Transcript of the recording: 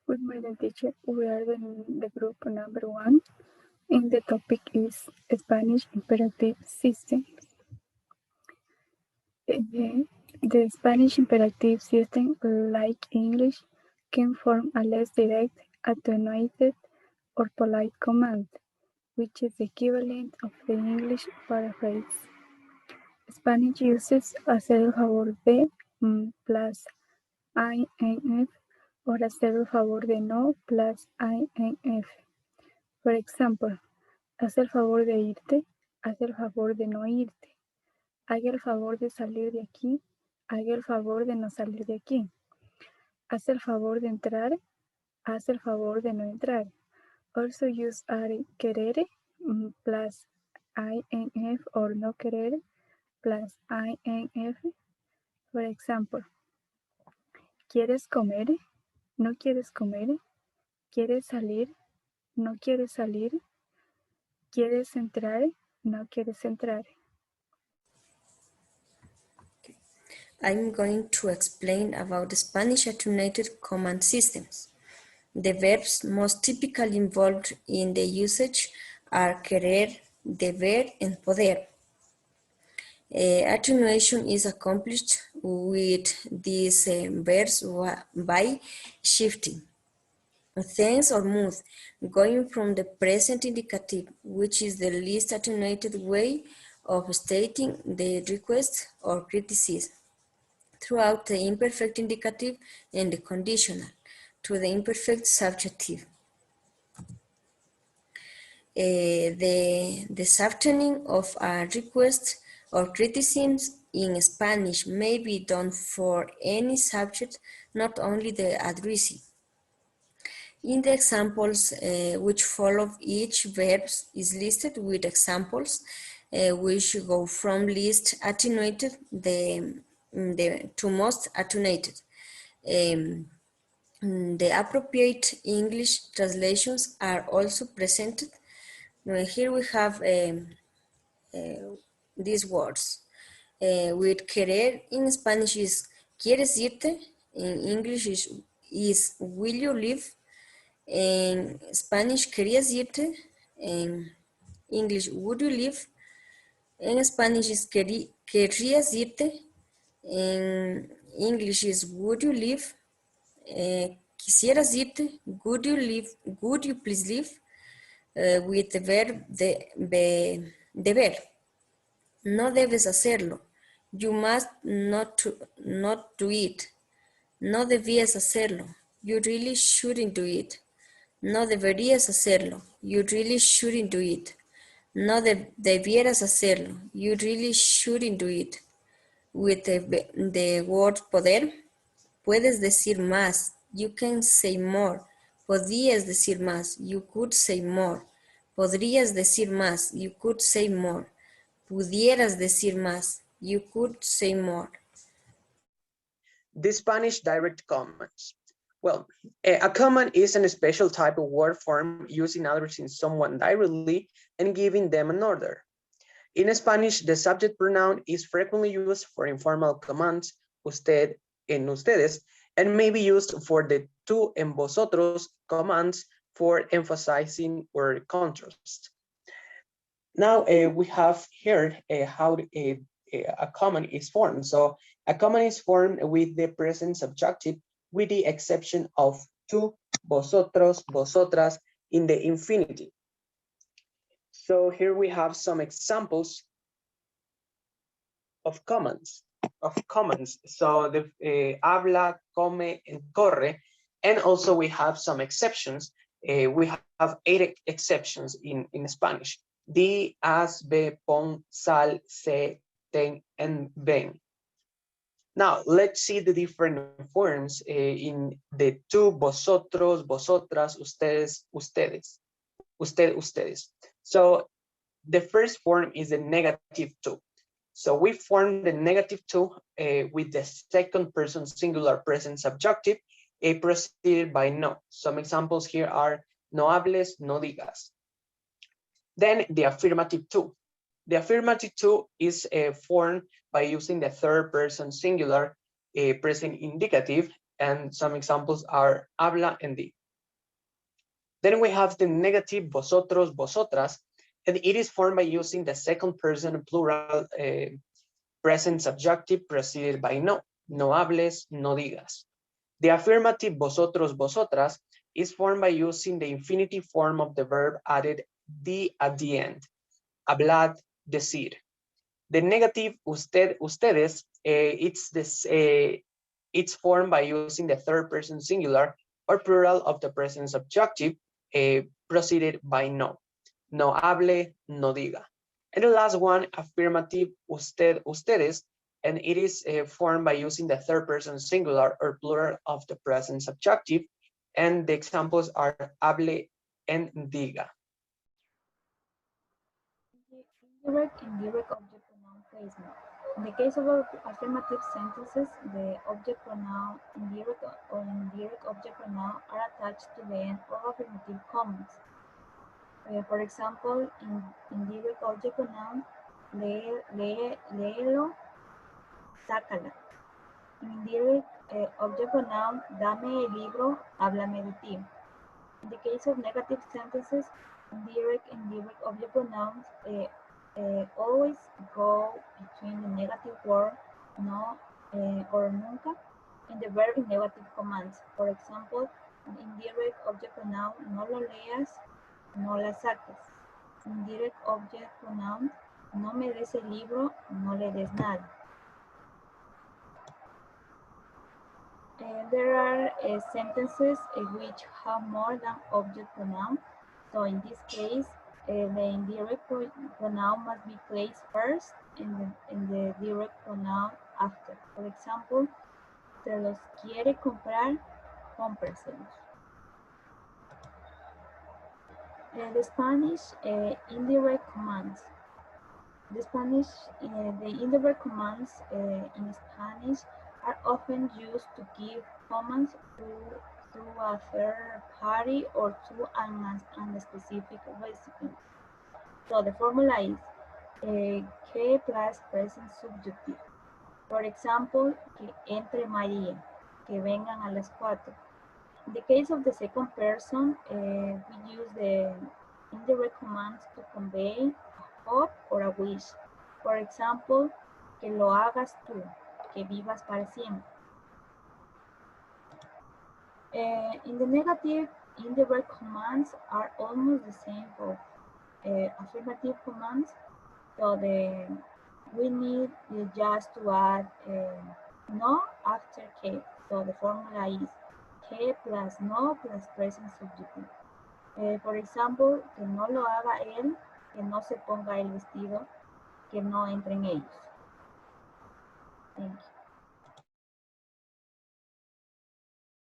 Good morning, teacher. We are in the group number 1, and the topic is Spanish imperative system. The Spanish imperative system, like English, can form a less direct, attenuated, or polite command, which is the equivalent of the English paraphrase. Spanish uses hacer el favor de plus INF or hacer el favor de no plus INF. For example, haz el favor de irte, haz el favor de no irte. Haga el favor de salir de aquí, haga el favor de no salir de aquí. Haz el favor de entrar, haz el favor de no entrar. Also use are querer plus INF or no querer plus INF. For example, ¿quieres comer? ¿No quieres comer? ¿Quieres salir? ¿No quieres salir? ¿Quieres entrar? ¿No quieres entrar? I'm going to explain about the Spanish attenuated command systems. The verbs most typically involved in the usage are querer, deber, and poder. Attenuation is accomplished with these verbs by shifting tense or mood, going from the present indicative, which is the least attenuated way of stating the request or criticism, throughout the imperfect indicative and the conditional, to the imperfect subjunctive. The softening of a request or criticism in Spanish may be done for any subject, not only the addressee. In the examples which follow, each verb is listed with examples which go from least attenuated to most attenuated. The appropriate English translations are also presented. Here we have these words. With querer in Spanish is ¿quieres irte? In English is will you leave? En Spanish, ¿querías irte? En English, would you leave? En Spanish is ¿querrías irte? En English is would you leave? ¿Quisieras irte? Would you leave? Would you please leave? With the verb deber. No debes hacerlo. You must not do it. No debías hacerlo. You really shouldn't do it. No deberías hacerlo. You really shouldn't do it. No debieras hacerlo. You really shouldn't do it. With the word poder, puedes decir más. You can say more. Podías decir más. You could say more. Podrías decir más. You could say more. Pudieras decir más. You could say more. The Spanish direct commands. Well, a command is a special type of word form used in addressing someone directly and giving them an order. In Spanish, the subject pronoun is frequently used for informal commands, usted and ustedes, and may be used for the tú and vosotros commands for emphasizing or contrast. Now we have here how a command is formed. So a command is formed with the present subjunctive, with the exception of tú, vosotros, vosotras in the infinitive. So here we have some examples of commands. So the habla, come, and corre, and also we have some exceptions. We have 8 exceptions in Spanish. Di, haz, ve, pon, sal, se, ten, and ven. Now, let's see the different forms in the tú, vosotros, vosotras, ustedes, ustedes, usted, ustedes. So the first form is the negative tú. So we form the negative tú with the second person singular present subjunctive preceded by no. Some examples here are no hables, no digas. Then the affirmative tú. The affirmative tú is formed by using the third person singular present indicative And some examples are habla and di. Then we have the negative vosotros, vosotras, and it is formed by using the second person plural present subjunctive preceded by no. No hables, no digas. The affirmative vosotros, vosotras is formed by using the infinitive form of the verb added di at the end. Hablad, decir. The negative usted, ustedes, it's formed by using the third person singular or plural of the present subjunctive preceded by no. No hable, no diga. And the last one, affirmative ustedes, and it is formed by using the third person singular or plural of the present subjunctive. And the examples are hable and diga. Indirect and direct object pronoun placement. In the case of affirmative sentences, the object pronoun indirect or indirect object pronoun are attached to the end of affirmative commands. For example, in indirect object pronoun, léelo, sácala. In indirect object pronoun, dame el libro, háblame de ti. In the case of negative sentences, indirect and direct object pronouns always go between the negative word no or nunca and the verb in negative commands. For example, an indirect object pronoun, no lo leas, no la saques. Indirect object pronoun, no me des el libro, no le des nada. There are sentences which have more than object pronoun. So in this case, the indirect pronoun must be placed first and the direct pronoun after. For example, se los quiere comprar, cómpraselos. The Spanish indirect commands. The indirect commands in Spanish are often used to give commands through a third party or to an unspecific recipient. So the formula is que plus present subjunctive. For example, que entre María, que vengan a las 4. In the case of the second person, we use the indirect commands to convey a hope or a wish. For example, que lo hagas tú, que vivas para siempre. In the negative, indirect commands are almost the same for affirmative commands. So we need just to add no after que. So the formula is que plus no plus present subjunctive. For example, que no lo haga él, que no se ponga el vestido, que no entren ellos. Thank you.